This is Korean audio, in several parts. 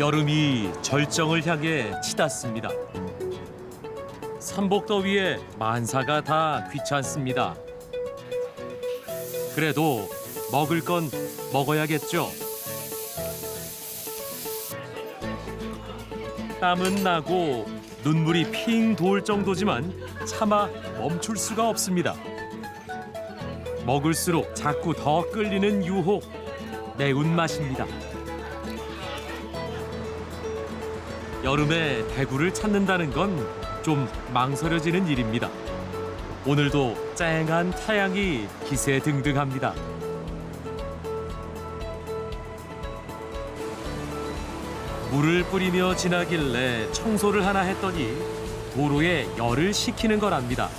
여름이 절정을 향해 치닫습니다. 삼복더위에 만사가 다 귀찮습니다. 그래도 먹을 건 먹어야겠죠. 땀은 나고 눈물이 핑 돌 정도지만 차마 멈출 수가 없습니다. 먹을수록 자꾸 더 끌리는 유혹, 매운맛입니다. 여름에 대구를 찾는다는 건 좀 망설여지는 일입니다. 오늘도 쨍한 태양이 기세등등합니다. 물을 뿌리며 지나길래 청소를 하나 했더니 도로에 열을 식히는 거랍니다.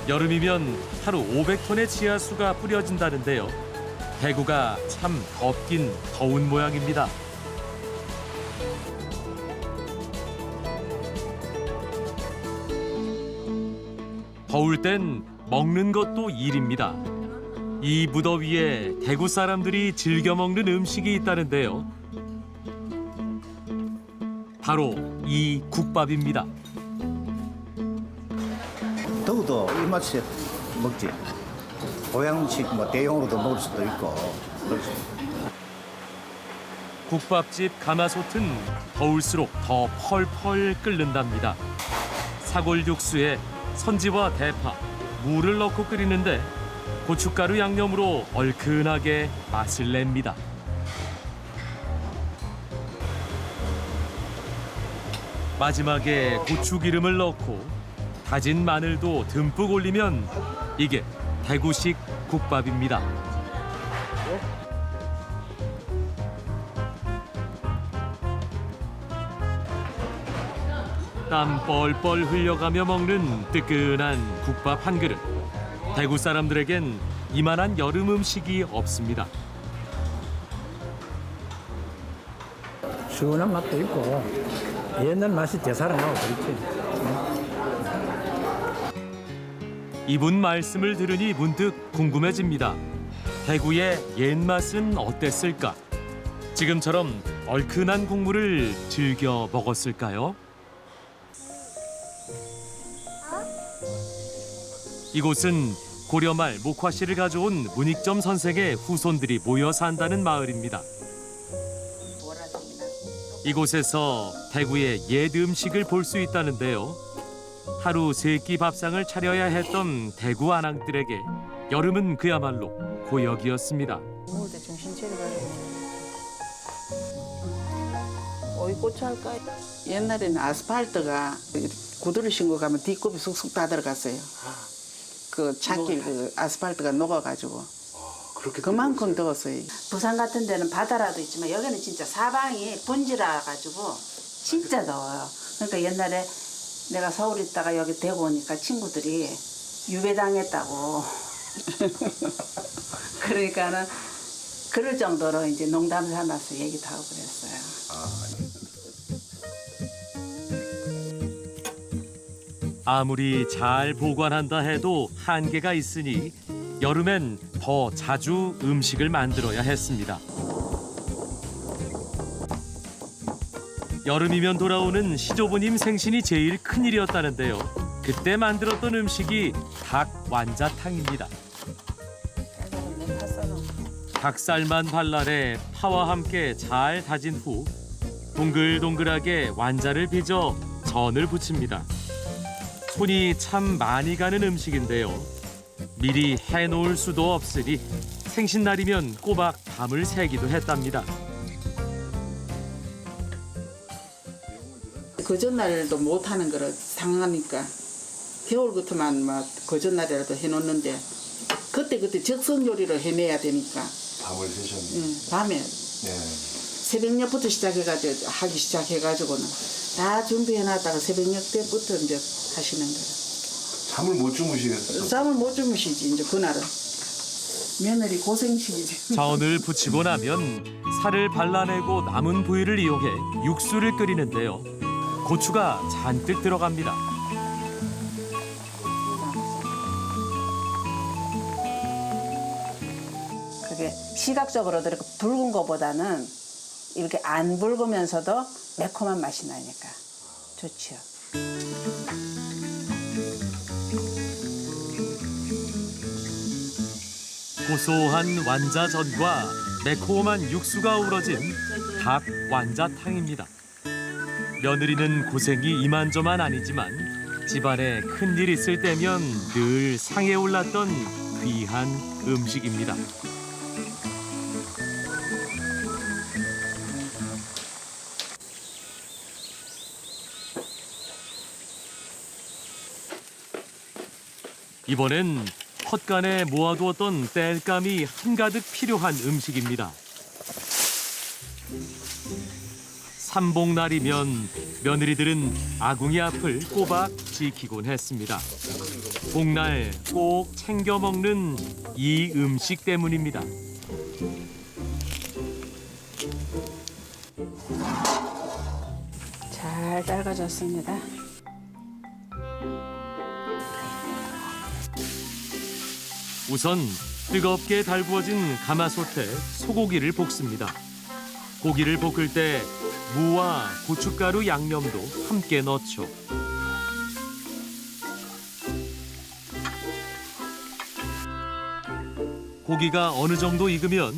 여름이면 하루 500톤의 지하수가 뿌려진다는데요. 대구가 참 덥긴 더운 모양입니다. 더울 땐 먹는 것도 일입니다. 이 무더위에 대구 사람들이 즐겨 먹는 음식이 있다는데요. 바로 이 국밥입니다. 더워도 입맛에 먹지. 보양식 뭐 대용으로도 먹을 수도 있고. 그렇지. 국밥집 가마솥은 더울수록 더 펄펄 끓는답니다. 사골 육수에 선지와 대파, 무를 넣고 끓이는데 고춧가루 양념으로 얼큰하게 맛을 냅니다. 마지막에 고추기름을 넣고 다진 마늘도 듬뿍 올리면 이게 대구식 국밥입니다. 땀 뻘뻘 흘려가며 먹는 뜨끈한 국밥 한 그릇. 대구 사람들에겐 이만한 여름 음식이 없습니다. 시원한 맛도 있고 옛날 맛이 되살아나고 그렇지. 이분 말씀을 들으니 문득 궁금해집니다. 대구의 옛맛은 어땠을까? 지금처럼 얼큰한 국물을 즐겨 먹었을까요? 이곳은 고려말 목화씨를 가져온 문익점 선생의 후손들이 모여 산다는 마을입니다. 이곳에서 대구의 옛 음식을 볼 수 있다는데요. 하루 세 끼 밥상을 차려야 했던 대구 아낙들에게 여름은 그야말로 고역이었습니다. 먹을 때 정신 차려가지고 어이 고추 할까? 옛날에는 아스팔트가 구두를 신고 가면 뒷굽이 쑥쑥 다 들어갔어요. 그 찻길 그 아스팔트가 녹아가지고 그만큼 더웠어요. 부산 같은 데는 바다라도 있지만 여기는 진짜 사방이 분지라 가지고 진짜 더워요. 그러니까 옛날에 내가 서울 있다가 여기 대구 오니까 친구들이 유배당했다고. 그러니까는 그럴 정도로 이제 농담 삼아서 얘기도 하고 그랬어요. 아무리 잘 보관한다 해도 한계가 있으니 여름엔 더 자주 음식을 만들어야 했습니다. 여름이면 돌아오는 시조부님 생신이 제일 큰일이었다는데요. 그때 만들었던 음식이 닭 완자탕입니다. 닭살만 발랄해 파와 함께 잘 다진 후 동글동글하게 완자를 빚어 전을 부칩니다. 손이 참 많이 가는 음식인데요. 미리 해놓을 수도 없으니 생신날이면 꼬박 밤을 새기도 했답니다. 그 전날도 못 하는 거라 상하니까 겨울부터만 막 그 전날이라도 해놓는데 그때 적성 요리를 해내야 되니까 밤을 새셨네. 밤에 네. 새벽녘부터 시작해가지고 하기 시작해가지고는 다 준비해놨다가 새벽녘 때부터 이제 하시는 거예요. 잠을 못 주무시겠어요? 쌈을 못 주무시지 이제 그날은 며느리 고생식이지. 전을 부치고 나면 살을 발라내고 남은 부위를 이용해 육수를 끓이는데요. 고추가 잔뜩 들어갑니다. 그게 시각적으로 이렇게 붉은 거보다는 이렇게 안 붉으면서도 매콤한 맛이 나니까 좋죠. 고소한 완자전과 매콤한 육수가 어우러진 닭 완자탕입니다. 며느리는 고생이 이만저만 아니지만 집안에 큰일 있을 때면 늘 상에 올랐던 귀한 음식입니다. 이번엔 헛간에 모아두었던 땔감이 한가득 필요한 음식입니다. 삼복날이면 며느리들은 아궁이 앞을 꼬박 지키곤 했습니다. 복날 꼭 챙겨 먹는 이 음식 때문입니다. 잘 달궈졌습니다. 우선 뜨겁게 달구어진 가마솥에 소고기를 볶습니다. 고기를 볶을 때 무와 고춧가루 양념도 함께 넣죠. 고기가 어느 정도 익으면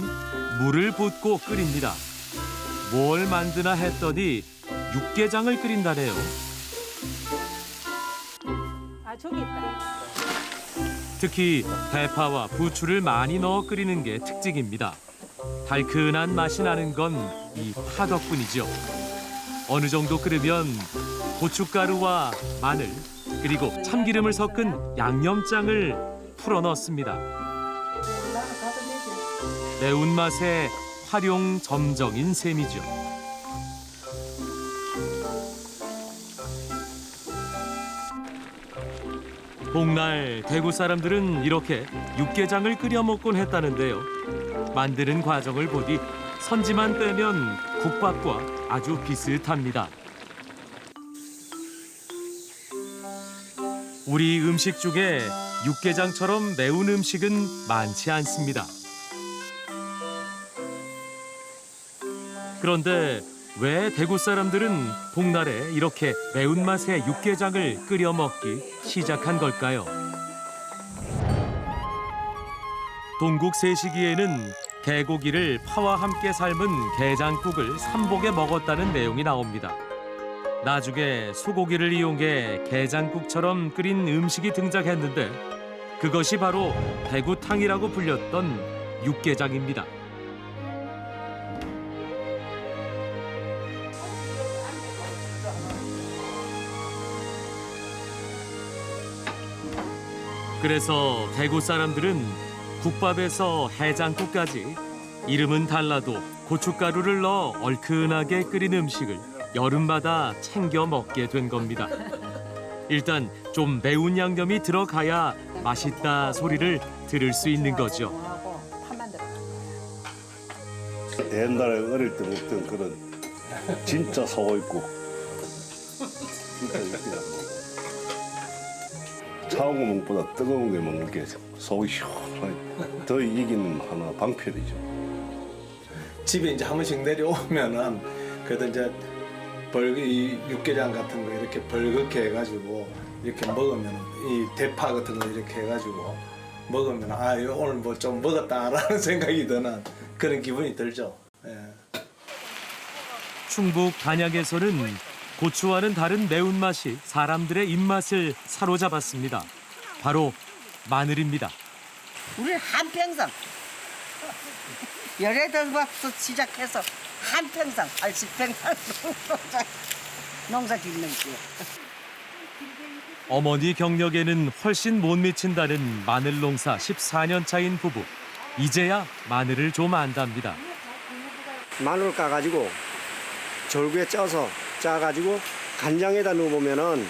물을 붓고 끓입니다. 뭘 만드나 했더니 육개장을 끓인다네요. 아, 저기 있다. 특히 대파와 부추를 많이 넣어 끓이는 게 특징입니다. 달큰한 맛이 나는 건 이 파 덕분이죠. 어느 정도 끓으면 고춧가루와 마늘 그리고 참기름을 섞은 양념장을 풀어 넣습니다. 매운맛의 활용점정인 셈이죠. 복날 대구 사람들은 이렇게 육개장을 끓여 먹곤 했다는데요. 만드는 과정을 보니 선지만 빼면 국밥과 아주 비슷합니다. 우리 음식 중에 육개장처럼 매운 음식은 많지 않습니다. 그런데 왜 대구 사람들은 복날에 이렇게 매운맛의 육개장을 끓여 먹기 시작한 걸까요? 동국 세시기에는 개고기를 파와 함께 삶은 게장국을 삼복에 먹었다는 내용이 나옵니다. 나중에 소고기를 이용해 게장국처럼 끓인 음식이 등장했는데 그것이 바로 대구탕이라고 불렸던 육개장입니다. 그래서 대구 사람들은 국밥에서 해장국까지 이름은 달라도 고춧가루를 넣어 얼큰하게 끓인 음식을 여름마다 챙겨 먹게 된 겁니다. 일단 좀 매운 양념이 들어가야 맛있다 소리를 들을 수 있는 거죠. 옛날에 어릴 때 먹던 그런 진짜 소고기국. 진짜 육개장. 차가운 거 먹보다 뜨거운 게 먹는 게 속이 시원하게 더 이기는 하나 방편이죠. 집에 이제 한 번씩 내려오면은 그래도 이제 이 육개장 같은 거 이렇게 벌겋게 해가지고 이렇게 먹으면 이 대파 같은 거 이렇게 해가지고 먹으면 아 오늘 뭐 좀 먹었다라는 생각이 드는 그런 기분이 들죠. 예. 충북 단양에서는 고추와는 다른 매운맛이 사람들의 입맛을 사로잡았습니다. 바로 마늘입니다. 우리 한평생 18박부터 시작해서 한평생 80평생 농사 짓는 게 어머니 경력에는 훨씬 못 미친다는 마늘 농사 14년 차인 부부. 이제야 마늘을 좀 안답니다. 마늘 까가지고 절구에 쪄서 짜가지고 간장에다 넣어보면은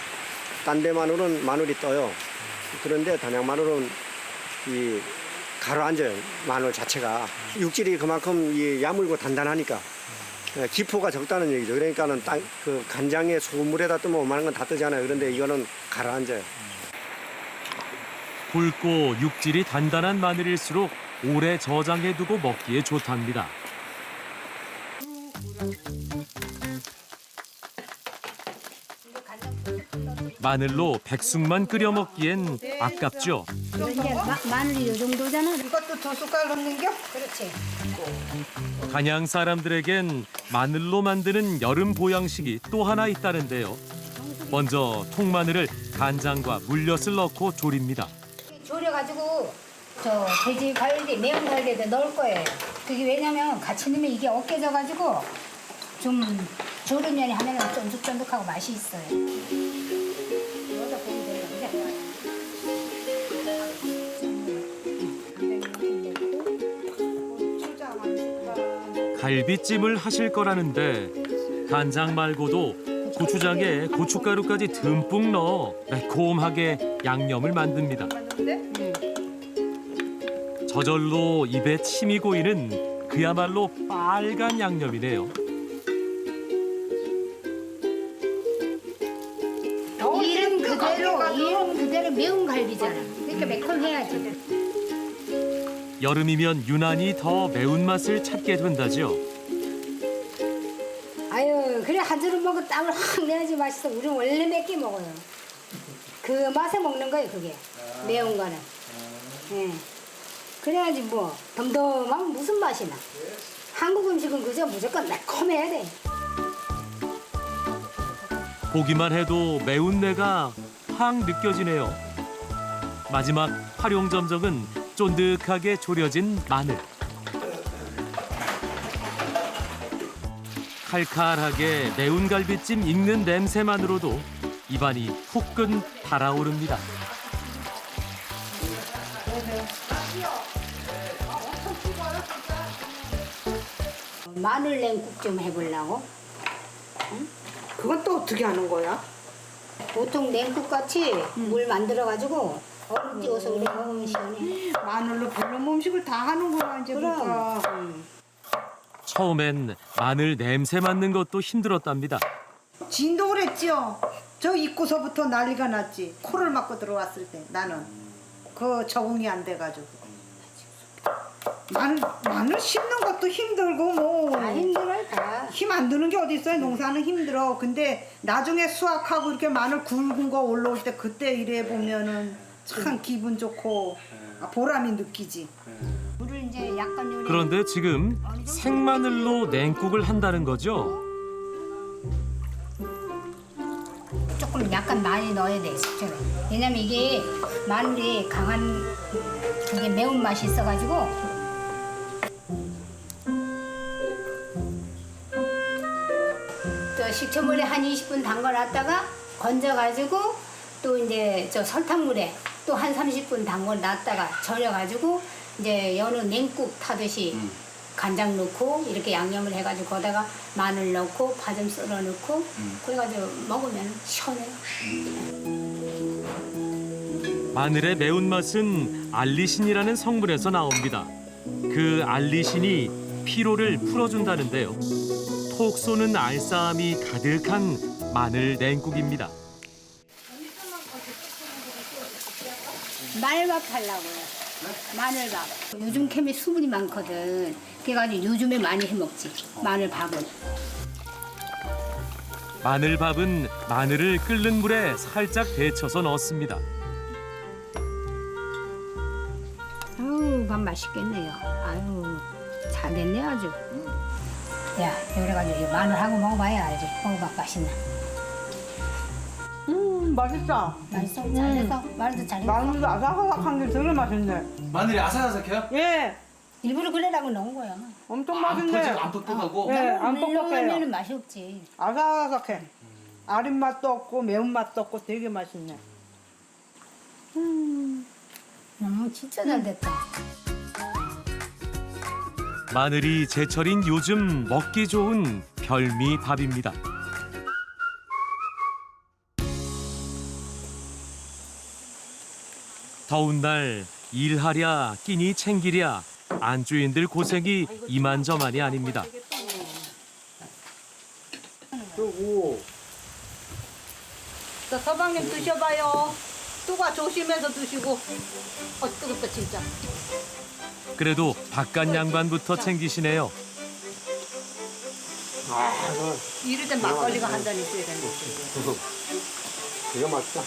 딴 데 마늘은 마늘이 떠요. 그런데 단양 마늘은 이 가라앉아요. 마늘 자체가 육질이 그만큼 이 야물고 단단하니까 기포가 적다는 얘기죠. 그러니까는 그 간장에 소금물에다 뜨면 오만한 건 다 뜨잖아요. 그런데 이거는 가라앉아요. 굵고 육질이 단단한 마늘일수록 오래 저장해두고 먹기에 좋답니다. 마늘로 백숙만 끓여 먹기엔 아깝죠. 이제 마늘이 요 정도잖아. 이것도 2숟갈 넣는겨? 그렇지. 간양 사람들에겐 마늘로 만드는 여름 보양식이 또 하나 있다는데요. 먼저 통마늘을 간장과 물엿을 넣고 졸입니다. 졸여가지고 저 돼지 갈비, 매운 갈비에다 넣을 거예요. 그게 왜냐면 같이 넣으면 이게 어깨져가지고 좀 졸은 년이 하면 쫀득쫀득하고 맛이 있어요. 여기다 보면 돼요. 갈비찜을 하실 거라는데 간장 말고도 고추장에 고춧가루까지 듬뿍 넣어 매콤하게 양념을 만듭니다. 저절로 입에 침이 고이는 그야말로 빨간 양념이네요. 이름 그대로 매운 갈비잖아. 그러니까 매콤해야지. 여름이면 유난히 더 매운맛을 찾게 된다죠. 아유, 그래 한 줄을 먹고 땀을 확 내야지 맛있어. 우리는 원래 맵게 먹어요. 그 맛에 먹는 거예요, 그게. 매운 거는. 예. 그래야지 뭐 덤덤하면 무슨 맛이 나. 한국 음식은 그저 무조건 매콤해야 돼. 보기만 해도 매운내가 확 느껴지네요. 마지막 활용점정은 쫀득하게 졸여진 마늘. 칼칼하게 매운 갈비찜 익는 냄새만으로도 입안이 후끈 달아오릅니다. 마늘 냉국 좀 해보려고. 그건 또 어떻게 하는 거야? 보통 냉국 같이 물 만들어가지고 얼음 띄워서 우리 먹으면 시원해. 마늘로 별로 음식을 다 하는구나 이제 보니까. 처음엔 마늘 냄새 맡는 것도 힘들었답니다. 진도 그랬지요. 저 입고서부터 난리가 났지. 코를 막고 들어왔을 때 나는 그 적응이 안 돼가지고. 마늘 씹는 것도 힘들고 뭐. 다 힘들어요, 다. 힘 안 드는 게 어디 있어요? 농사는 힘들어. 근데 나중에 수확하고 이렇게 마늘 굵은 거 올라올 때 그때 일해 보면은 참 기분 좋고 보람이 느끼지. 물을 이제 약간 요리. 그런데 지금 생마늘로 냉국을 한다는 거죠? 조금 약간 많이 넣어야 돼, 숙주를. 왜냐면 이게 마늘이 강한 이게 매운 맛이 있어가지고. 또 식초물에 한 20분 담궈놨다가 건져가지고 또 이제 저 설탕물에 또 한 30분 담궈놨다가 절여가지고 이제 여느 냉국 타듯이 간장 넣고 이렇게 양념을 해가지고 거기다가 마늘 넣고 파 좀 썰어 넣고 그래가지고 먹으면 시원해요. 마늘의 매운맛은 알리신이라는 성분에서 나옵니다. 그 알리신이 피로를 풀어준다는데요. 톡 쏘는 알싸함이 가득한 마늘 냉국입니다. 마늘밥 하려고요. 마늘밥. 요즘 캠에 수분이 많거든. 그래가지고 요즘에 많이 해먹지. 마늘밥은. 마늘밥은 마늘을 끓는 물에 살짝 데쳐서 넣습니다. 아유, 밥 맛있겠네요. 아유, 잘 됐네 아주. 야, 그래가지고 이 마늘하고 먹어봐야 알지. 먹어봐, 맛있나. 맛있다. 맛있어? 잘 됐어? 마늘도 잘 됐어? 마늘도 아삭아삭한 게 되게 맛있네. 마늘이 아삭아삭해요? 예, 일부러 그래라고 넣은 거야. 엄청 맛있네. 안 뻑뻑하고. 예, 안 뻑뻑해요. 넣으면 맛이 없지. 아삭아삭해. 아린 맛도 없고 매운 맛도 없고 되게 맛있네. 진짜 잘 됐다. 마늘이 제철인 요즘 먹기 좋은 별미밥입니다. 더운 날 일하랴 끼니 챙기랴 안주인들 고생이 이만저만이 아닙니다. 자, 서방님 드셔봐요. 뚜가 조심해서 드시고. 뜨겁다 진짜. 그래도 바깥 양반부터 챙기시네요. 이럴 땐 막걸리가 한 잔 있어야 되는 이거 맛있다.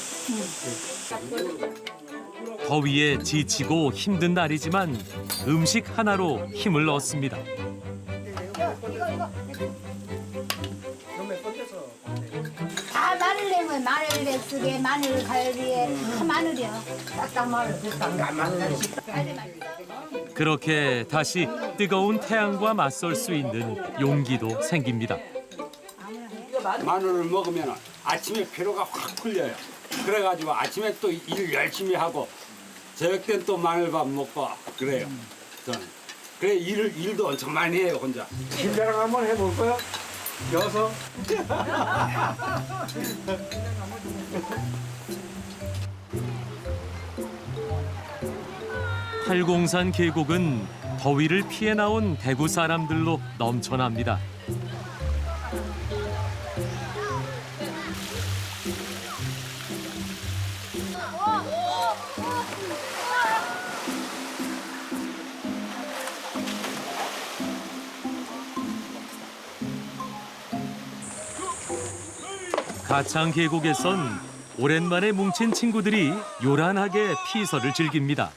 더위에 지치고 힘든 날이지만 음식 하나로 힘을 얻습니다. 다 마늘 내면 마늘 백숙에 마늘 갈비에 다 마늘이야. 딱딱 마늘. 그렇게 다시 뜨거운 태양과 맞설 수 있는 용기도 생깁니다. 마늘을 먹으면 아침에 피로가 확 풀려요. 그래가지고 아침에 또 일 열심히 하고 저녁 땐 또 마늘밥 먹고 그래요. 저는. 그래 일도 엄청 많이 해요 혼자. 김자랑 한번 해볼까요? 여서. 팔공산 계곡은 더위를 피해 나온 대구 사람들로 넘쳐납니다. 가창 계곡에선 오랜만에 뭉친 친구들이 요란하게 피서를 즐깁니다.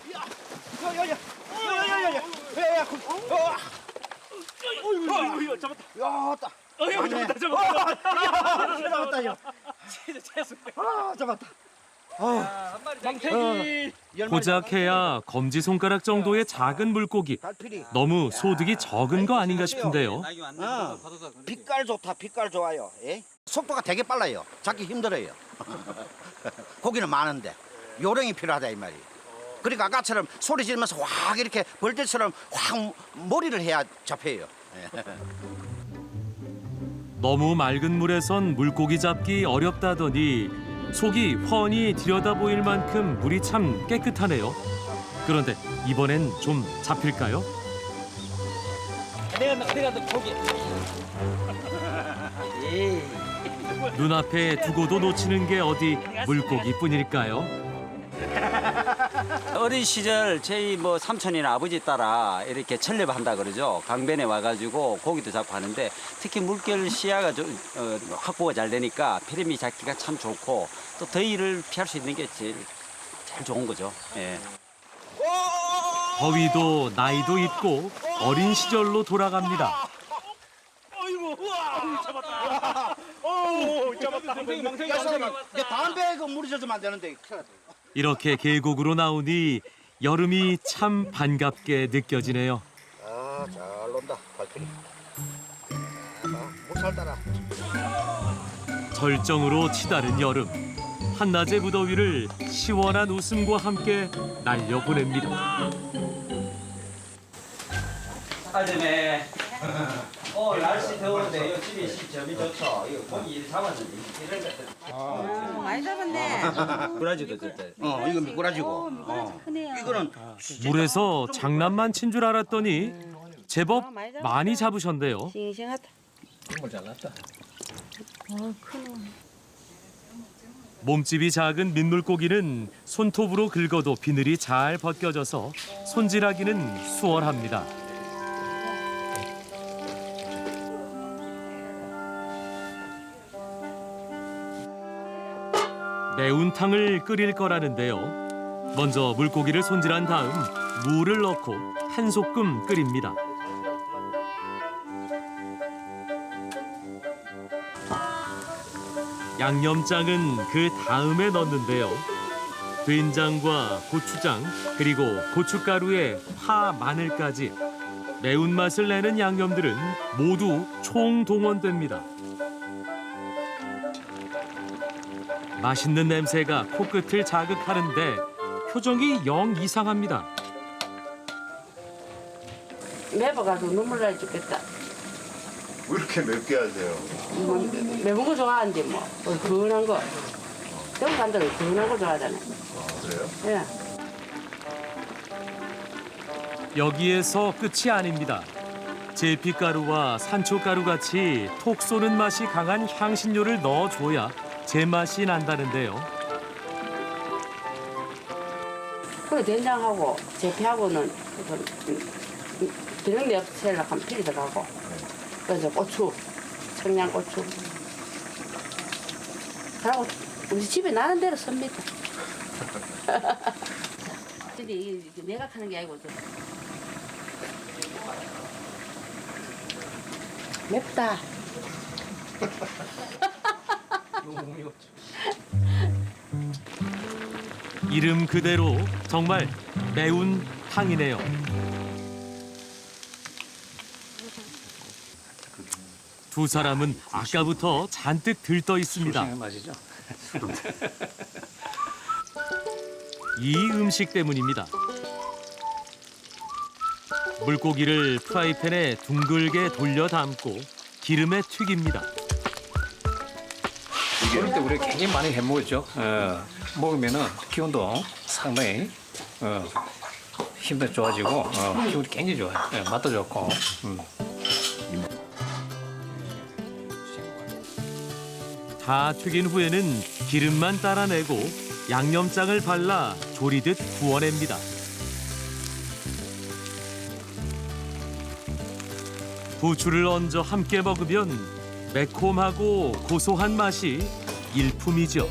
고작해야 검지손가락 정도의 작은 물고기. 너무 소득이 적은 거 아닌가 싶은데요. 빛깔 좋다, 빛깔 좋아요. 예? 속도가 되게 빨라요. 잡기 힘들어요. 고기는 많은데 요령이 필요하다 이 말이에요. 그러니까 아까처럼 소리 지르면서 확 이렇게 벌떼처럼 확 머리를 해야 잡혀요. 예. 너무 맑은 물에선 물고기 잡기 어렵다더니 속이 훤히 들여다보일 만큼 물이 참 깨끗하네요. 그런데 이번엔 좀 잡힐까요? 내가 너 고기. 눈앞에 두고도 놓치는 게 어디 물고기뿐일까요? 어린 시절 저희 뭐 삼촌이나 아버지 따라 이렇게 철렵한다 그러죠. 강변에 와가지고 고기도 잡고 하는데 특히 물결 시야가 좀 확보가 잘 되니까 피레미 잡기가 참 좋고 또 더위를 피할 수 있는 게 제일 좋은 거죠. 예. 더위도 나이도 있고 어린 시절로 돌아갑니다. 담배 그 물이 젖으면 안 되는데. 이렇게 계곡으로 나오니 여름이 참 반갑게 느껴지네요. 아, 잘 논다, 발길이. 물살 따라. 절정으로 치달은 여름. 한낮의 무더위를 시원한 웃음과 함께 날려보냅니다. 아줌에 날씨 더운데 이 집이 점이 좋죠. 이거 고기 잡았는데 이런 것들. 많이 잡았네. 구라지도 좋다. 이거 미꾸라지고. 이거는 물에서 장난만 친 줄 알았더니 제법 많이 잡으셨네요. 싱싱하다. 정말 잘났다. 몸집이 작은 민물고기는 손톱으로 긁어도 비늘이 잘 벗겨져서 손질하기는 수월합니다. 매운탕을 끓일 거라는데요. 먼저 물고기를 손질한 다음 무를 넣고 한 소끔 끓입니다. 양념장은 그 다음에 넣는데요. 된장과 고추장 그리고 고춧가루에 파, 마늘까지 매운맛을 내는 양념들은 모두 총동원됩니다. 맛있는 냄새가 코끝을 자극하는데 표정이 영 이상합니다. 매워가지고 눈물 날 죽겠다. 왜 이렇게 맵게 하세요? 매운 거 좋아하는데 뭐 그은한 거. 대구 사람들은 그은한 거 좋아하잖아요. 그래요? 예. 여기에서 끝이 아닙니다. 제피가루와 산초가루 같이 톡 쏘는 맛이 강한 향신료를 넣어줘야 제맛이 난다는데요. 그 된장하고 제피하고는 비린내 없애려고 하면 필요 들어가고 그래서 고추 청양고추. 그리고 우리 집에 나는 대로 섭니다. 근데 이게 내가 하는 게 아니고 맵다. 이름 그대로 정말 매운 탕이네요. 두 사람은 아까부터 잔뜩 들떠 있습니다. 맛이죠. 이 음식 때문입니다. 물고기를 프라이팬에 둥글게 돌려 담고 기름에 튀깁니다. 어릴 때 우리 굉장히 많이 해 먹었죠. 먹으면은 기운도 상당히 힘도 좋아지고 기운이 굉장히 좋아요. 맛도 좋고. 다 튀긴 후에는 기름만 따라내고 양념장을 발라 조리듯 구워냅니다. 부추를 얹어 함께 먹으면 매콤하고 고소한 맛이 일품이죠.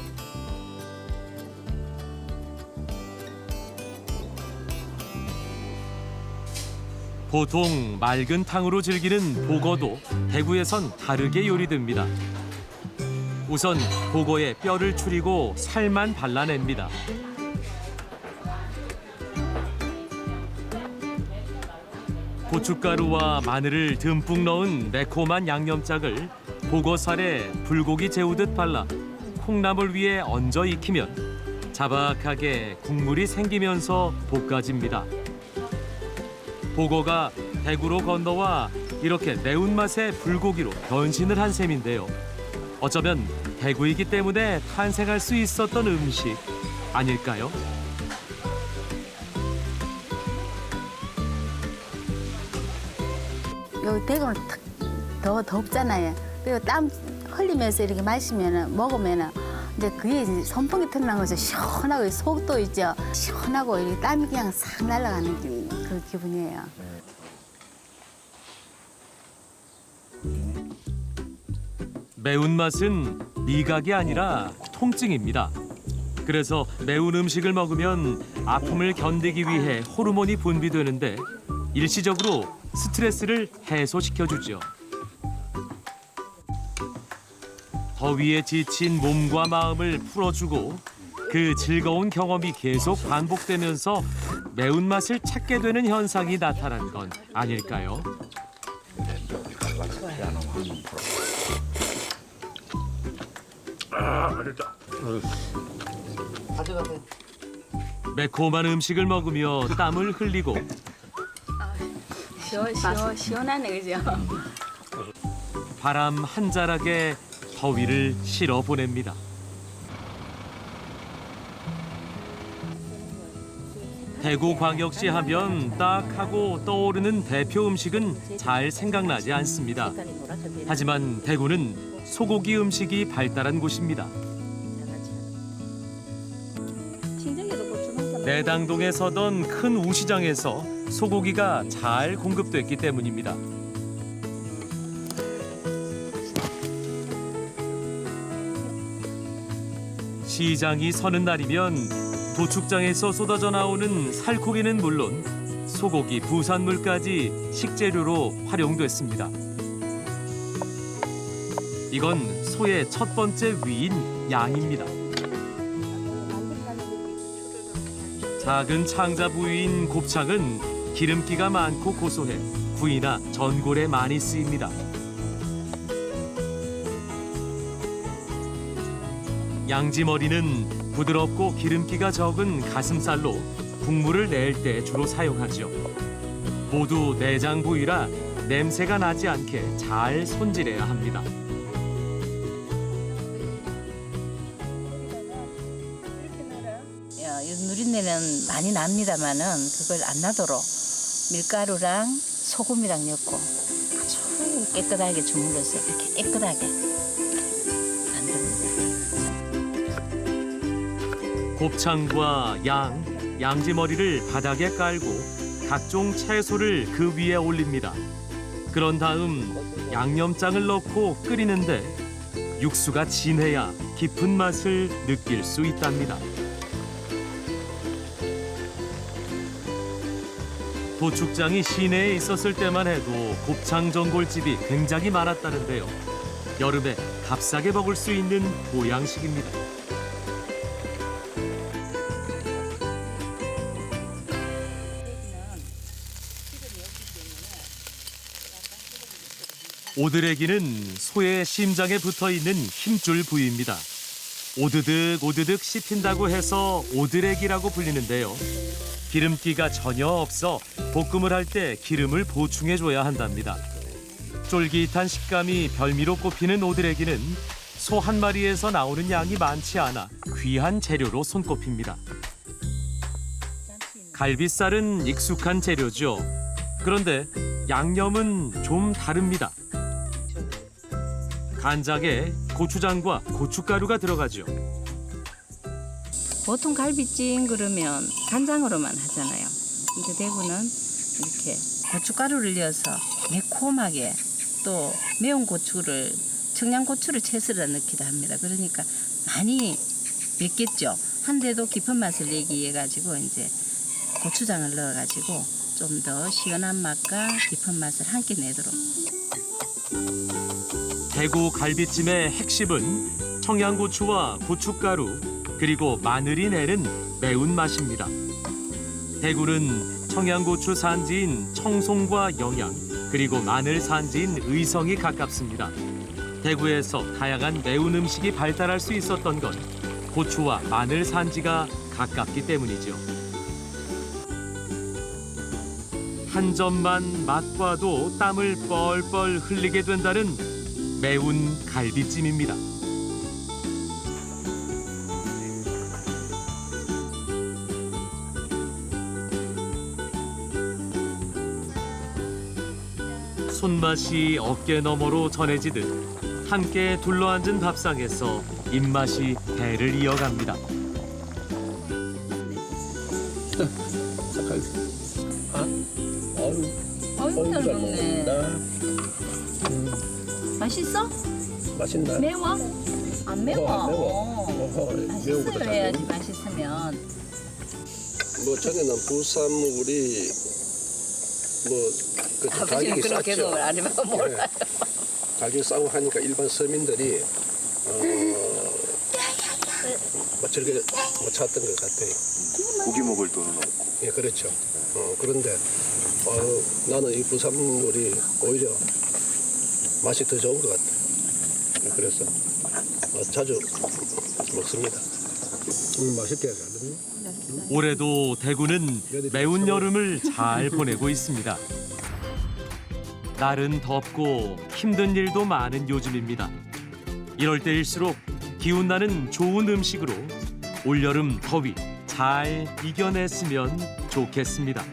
보통 맑은 탕으로 즐기는 보거도 대구에선 다르게 요리됩니다. 우선 보거에 뼈를 추리고 살만 발라냅니다. 고춧가루와 마늘을 듬뿍 넣은 매콤한 양념장을 보거살에 불고기 재우듯 발라 콩나물 위에 얹어 익히면 자박하게 국물이 생기면서 볶아집니다. 보거가 대구로 건너와 이렇게 매운맛의 불고기로 변신을 한 셈인데요. 어쩌면 대구이기 때문에 탄생할 수 있었던 음식 아닐까요? 여기 대구는 더 덥잖아요. 그리고 땀 흘리면서 이렇게 먹으면은 이제 그게 이제 선풍기 틀어놓은 것이 시원하고 속도 있죠. 시원하고 이렇게 땀이 그냥 싹 날아가는 그 기분이에요. 매운맛은 미각이 아니라 통증입니다. 그래서 매운 음식을 먹으면 아픔을 견디기 위해 호르몬이 분비되는데 일시적으로 스트레스를 해소시켜주죠. 더위에 지친 몸과 마음을 풀어주고 그 즐거운 경험이 계속 반복되면서 매운맛을 찾게 되는 현상이 나타난 건 아닐까요? 매콤한 음식을 먹으며 땀을 흘리고 시원하네, 그죠? 바람 한 자락에 더위를 실어 보냅니다. 대구광역시 하면 딱 하고 떠오르는 대표 음식은 잘 생각나지 않습니다. 하지만 대구는 소고기 음식이 발달한 곳입니다. 내당동에 서던 큰 우시장에서 소고기가 잘 공급됐기 때문입니다. 시장이 서는 날이면 도축장에서 쏟아져 나오는 살코기는 물론 소고기, 부산물까지 식재료로 활용됐습니다. 이건 소의 첫 번째 위인 양입니다. 작은 창자 부위인 곱창은 기름기가 많고 고소해 구이나 전골에 많이 쓰입니다. 양지머리는 부드럽고 기름기가 적은 가슴살로 국물을 낼 때 주로 사용하죠. 모두 내장 부위라 냄새가 나지 않게 잘 손질해야 합니다. 누린내는 많이 납니다만은 그걸 안 나도록 밀가루랑 소금이랑 넣고 아주 깨끗하게 주물러서 이렇게 깨끗하게 만듭니다. 곱창과 양지머리를 바닥에 깔고 각종 채소를 그 위에 올립니다. 그런 다음 양념장을 넣고 끓이는데 육수가 진해야 깊은 맛을 느낄 수 있답니다. 도축장이 시내에 있었을 때만 해도 곱창 전골집이 굉장히 많았다는데요. 여름에 값싸게 먹을 수 있는 보양식입니다. 오드레기는 소의 심장에 붙어있는 힘줄 부위입니다. 오드득 오드득 씹힌다고 해서 오드레기라고 불리는데요. 기름기가 전혀 없어 볶음을 할 때 기름을 보충해줘야 한답니다. 쫄깃한 식감이 별미로 꼽히는 오드레기는 소 한 마리에서 나오는 양이 많지 않아 귀한 재료로 손꼽힙니다. 갈비살은 익숙한 재료죠. 그런데 양념은 좀 다릅니다. 간장에 고추장과 고춧가루가 들어가죠. 보통 갈비찜 그러면 간장으로만 하잖아요. 근데 대구는 이렇게 고춧가루를 넣어서 매콤하게 또 매운 고추를 청양고추를 채썰어 넣기도 합니다. 그러니까 많이 맵겠죠. 한데도 깊은 맛을 내기 위해 가지고 이제 고추장을 넣어 가지고 좀 더 시원한 맛과 깊은 맛을 함께 내도록. 대구 갈비찜의 핵심은 청양고추와 고춧가루 그리고 마늘이 내는 매운맛입니다. 대구는 청양고추 산지인 청송과 영양 그리고 마늘 산지인 의성이 가깝습니다. 대구에서 다양한 매운 음식이 발달할 수 있었던 건 고추와 마늘 산지가 가깝기 때문이죠. 한 점만 맛봐도 땀을 뻘뻘 흘리게 된다는 매운 갈비찜입니다. 손맛이 어깨 너머로 전해지듯 함께 둘러앉은 밥상에서 입맛이 배를 이어갑니다. 어우, 잘 먹네. 맛있어? 맛있나? 매워? 안 매워. 매워. 맛있어요 해야지 맛있으면. 뭐 전에는 부산물이 그 가격이 쌌죠. 안 해봐 몰라요. 가격이 싸고 하니까 일반 서민들이 뭐 저렇게 못 찾던 것 같아요. 고기 먹을 돈은 없고. 예, 그렇죠. 그런데 나는 이 부산물이 오히려 맛이 더 좋은 것 같아요. 그래서 자주 먹습니다. 맛있게 잘 됐네. 올해도 대구는 매운 여름을 잘 보내고 있습니다. 날은 덥고 힘든 일도 많은 요즘입니다. 이럴 때일수록 기운나는 좋은 음식으로 올여름 더위 잘 이겨냈으면 좋겠습니다.